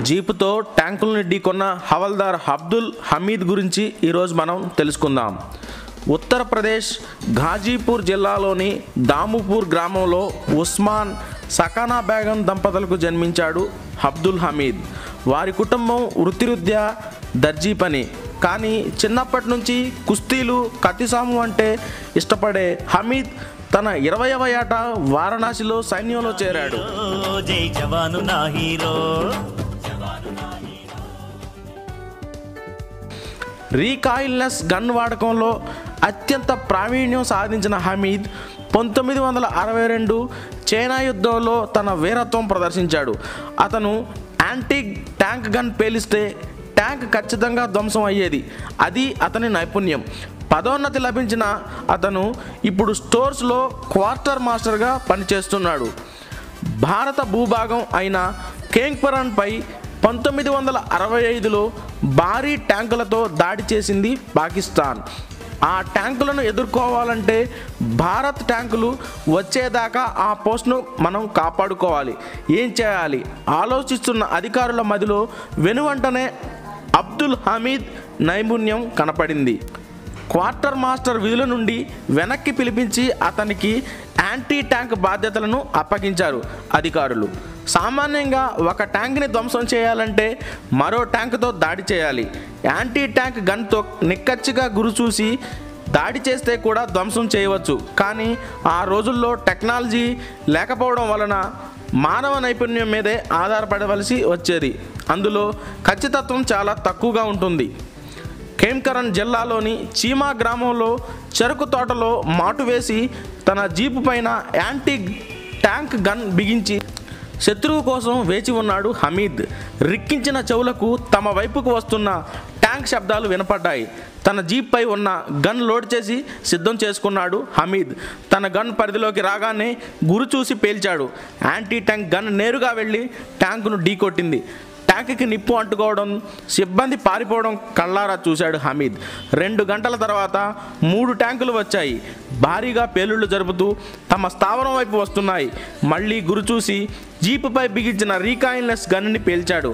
జీపుతో ట్యాంకులను ఢీకొన్న హవల్దార్ అబ్దుల్ హమీద్ గురించి ఈరోజు మనం తెలుసుకుందాం. ఉత్తరప్రదేశ్ ఘాజీపూర్ జిల్లాలోని దాముపూర్ గ్రామంలో ఉస్మాన్ సకానా బేగం దంపతులకు జన్మించాడు అబ్దుల్ హమీద్. వారి కుటుంబం వృత్తిరీత్యా దర్జీ పని. కానీ చిన్నప్పటి నుంచి కుస్తీలు కత్తిసాము అంటే ఇష్టపడే హమీద్ తన 20వ ఏట వారణాసిలో సైన్యంలో చేరాడు. రీకాయిల్లెస్ గన్ వాడకంలో అత్యంత ప్రావీణ్యం సాధించిన హమీద్ 1962 చైనా యుద్ధంలో తన వీరత్వం ప్రదర్శించాడు. అతను యాంటీ ట్యాంక్ గన్ పేలిస్తే ట్యాంక్ ఖచ్చితంగా ధ్వంసం అయ్యేది. అది అతని నైపుణ్యం. పదోన్నతి లభించిన అతను ఇప్పుడు స్టోర్స్లో క్వార్టర్ మాస్టర్గా పనిచేస్తున్నాడు. భారత భూభాగం అయిన కేంగ్పరన్పై 1965లో భారీ ట్యాంకులతో దాడి చేసింది పాకిస్తాన్. ఆ ట్యాంకులను ఎదుర్కోవాలంటే భారత్ ట్యాంకులు వచ్చేదాకా ఆ పోస్ట్ను మనం కాపాడుకోవాలి. ఏం చేయాలి ఆలోచిస్తున్న అధికారుల మధ్యలో వెనువెంటనే అబ్దుల్ హమీద్ నైపుణ్యం కనపడింది. క్వార్టర్ మాస్టర్ విధుల నుండి వెనక్కి పిలిపించి అతనికి యాంటీ ట్యాంక్ బాధ్యతలను అప్పగించారు అధికారులు. సామాన్యంగా ఒక ట్యాంక్ని ధ్వంసం చేయాలంటే మరో ట్యాంకుతో దాడి చేయాలి. యాంటీ ట్యాంక్ గన్తో నిక్కచ్చిగా గురి చూసి దాడి చేస్తే కూడా ధ్వంసం చేయవచ్చు. కానీ ఆ రోజుల్లో టెక్నాలజీ లేకపోవడం వలన మానవ నైపుణ్యం మీదే ఆధారపడవలసి వచ్చేది. అందులో ఖచ్చితత్వం చాలా తక్కువగా ఉంటుంది. కేంకరన్ జిల్లాలోని చీమా గ్రామంలో చెరుకు తోటలో మాటు వేసి తన జీపు పైన యాంటీ ట్యాంక్ గన్ బిగించి శత్రువు కోసం వేచి ఉన్నాడు హమీద్. రిక్కించిన చెవులకు తమ వైపుకు వస్తున్న ట్యాంక్ శబ్దాలు వినపడ్డాయి. తన జీప్పై ఉన్న గన్ లోడ్ చేసి సిద్ధం చేసుకున్నాడు హమీద్. తన గన్ పరిధిలోకి రాగానే గురి చూసి పేల్చాడు. యాంటీ ట్యాంక్ గన్ నేరుగా వెళ్ళి ట్యాంకును ఢీకొట్టింది. ట్యాంక్కి నిప్పు అంటుకోవడం, సిబ్బంది పారిపోవడం కళ్ళారా చూశాడు హమీద్. 2 గంటల తర్వాత 3 ట్యాంకులు వచ్చాయి. భారీగా పేలుళ్లు జరుపుతూ తమ స్థావరం వైపు వస్తున్నాయి. మళ్ళీ గురి చూసి జీపుపై బిగించిన రీకాయిల్లెస్ గన్ని పేల్చాడు.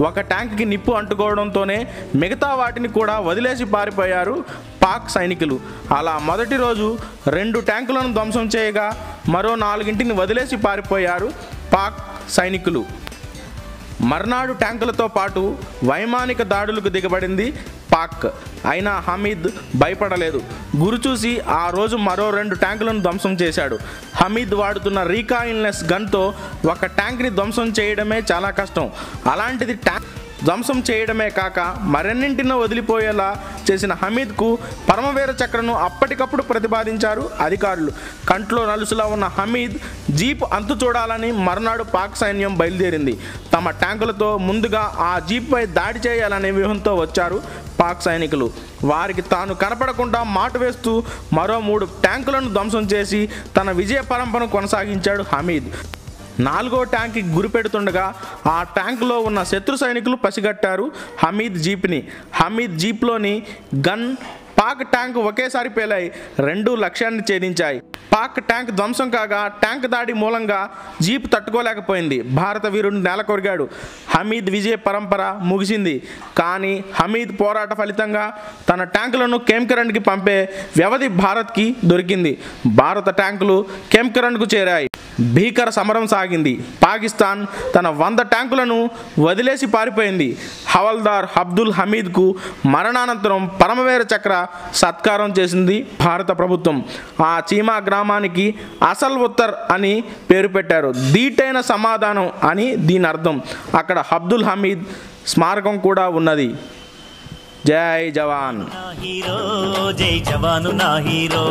ఒక ట్యాంక్కి నిప్పు అంటుకోవడంతోనే మిగతా వాటిని కూడా వదిలేసి పారిపోయారు పాక్ సైనికులు. అలా మొదటి రోజు 2 ట్యాంకులను ధ్వంసం చేయగా మరో 4ని వదిలేసి పారిపోయారు పాక్ సైనికులు. మర్నాడు ట్యాంకులతో పాటు వైమానిక దాడులకు దిగబడింది పాక్. అయినా హమీద్ భయపడలేదు. గురి చూసి ఆ రోజు మరో 2 ట్యాంకులను ధ్వంసం చేశాడు. హమీద్ వాడుతున్న రీకాయిల్లెస్ గన్తో ఒక ట్యాంక్ని ధ్వంసం చేయడమే చాలా కష్టం. అలాంటిది ట్యాంక్ ధ్వంసం చేయడమే కాక మరెన్నింటినో వదిలిపోయేలా చేసిన హమీద్కు పరమవీర చక్రను అప్పటికప్పుడు ప్రతిపాదించారు అధికారులు. కంట్లో నలుసులా ఉన్న హమీద్ జీప్ అంతు చూడాలని మర్నాడు పాక్ సైన్యం బయలుదేరింది. తమ ట్యాంకులతో ముందుగా ఆ జీప్పై దాడి చేయాలనే వ్యూహంతో వచ్చారు పాక్ సైనికులు. వారికి తాను కనపడకుండా మాటు వేస్తూ మరో 3 ట్యాంకులను ధ్వంసం చేసి తన విజయ పరంపరను కొనసాగించాడు హమీద్. 4వ ట్యాంక్కి గురి పెడుతుండగా ఆ ట్యాంకులో ఉన్న శత్రు సైనికులు పసిగట్టారు హమీద్ జీప్ని. హమీద్ జీప్లోని గన్ పాక్ ట్యాంక్ ఒకేసారి పేలాయి. 2 లక్ష్యాన్ని ఛేదించాయి. పాక్ ట్యాంక్ ధ్వంసం కాగా ట్యాంక్ దాడి మూలంగా జీప్ తట్టుకోలేకపోయింది. భారత వీరుడు నేలకొరిగాడు. హమీద్ విజయ పరంపర ముగిసింది. కానీ హమీద్ పోరాట ఫలితంగా తన ట్యాంకులను కేంకరన్కి పంపే వ్యవధి భారత్కి దొరికింది. భారత ట్యాంకులు కేంకరన్కు చేరాయి. భీకర సమరం సాగింది. పాకిస్తాన్ తన 100 ట్యాంకులను వదిలేసి పారిపోయింది. హవల్దార్ అబ్దుల్ హమీద్కు మరణానంతరం పరమవీర చక్ర సత్కారం చేసింది భారత ప్రభుత్వం. ఆ చీమా గ్రామానికి అసల్ ఉత్తర్ అని పేరు పెట్టారు. దీటైన సమాధానం అని దీని అర్థం. అక్కడ అబ్దుల్ హమీద్ స్మారకం కూడా ఉన్నది. జై జవాన్. జై జవాను నా హీరో.